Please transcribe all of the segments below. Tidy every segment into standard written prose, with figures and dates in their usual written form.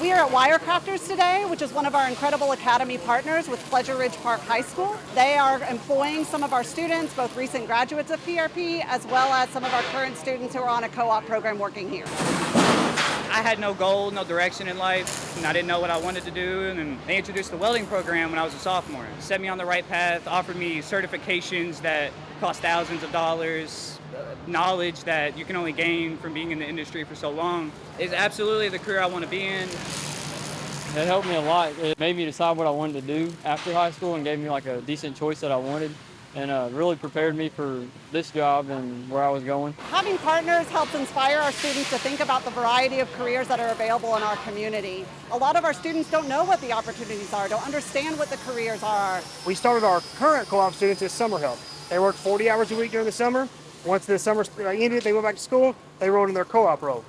We are at WireCrafters today, which is one of our incredible Academy partners with Pleasure Ridge Park High School. They are employing some of our students, both recent graduates of PRP, as well as some of our current students who are on a co-op program working here. I had no goal, no direction in life, and I didn't know what I wanted to do. And then they introduced the welding program when I was a sophomore. Set me on the right path, offered me certifications that cost thousands of dollars, knowledge that you can only gain from being in the industry for so long. It's absolutely the career I want to be in. It helped me a lot. It made me decide what I wanted to do after high school and gave me like a decent choice that I wanted, and really prepared me for this job and where I was going. Having partners helps inspire our students to think about the variety of careers that are available in our community. A lot of our students don't know what the opportunities are, don't understand what the careers are. We started our current co-op students as summer help. They worked 40 hours a week during the summer. Once the summer ended, they went back to school, they rolled in their co-op role.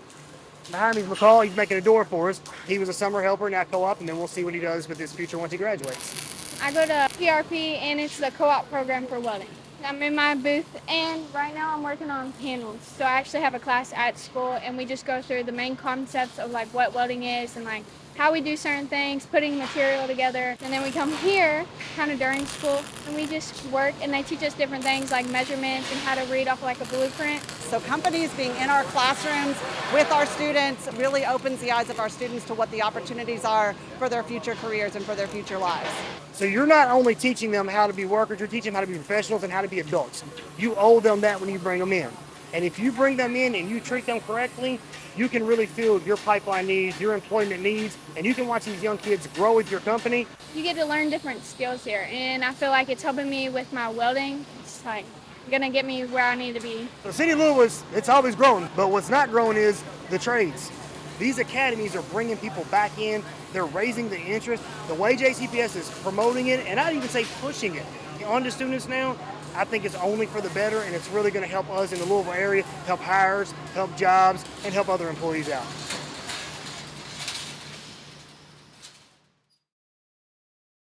Behind me is McCall, he's making a door for us. He was a summer helper in that co-op, and then we'll see what he does with his future once he graduates. I go to PRP, and it's the co-op program for welding. I'm in my booth, and right now I'm working on panels. So I actually have a class at school, and we just go through the main concepts of like what welding is and like how we do certain things, putting material together. And then we come here kind of during school, and we just work, and they teach us different things like measurements and how to read off like a blueprint. So companies being in our classrooms with our students really opens the eyes of our students to what the opportunities are for their future careers and for their future lives. So you're not only teaching them how to be workers, you're teaching them how to be professionals and how to be adults. You owe them that when you bring them in. And if you bring them in and you treat them correctly, you can really fill your pipeline needs, your employment needs, and you can watch these young kids grow with your company. You get to learn different skills here, and I feel like it's helping me with my welding. It's like gonna get me where I need to be. The city of Louisville, it's always grown, but what's not growing is the trades. These academies are bringing people back in. They're raising the interest. The way JCPS is promoting it, and I'd even say pushing it onto students now, I think it's only for the better, and it's really going to help us in the Louisville area, help hires, help jobs, and help other employees out.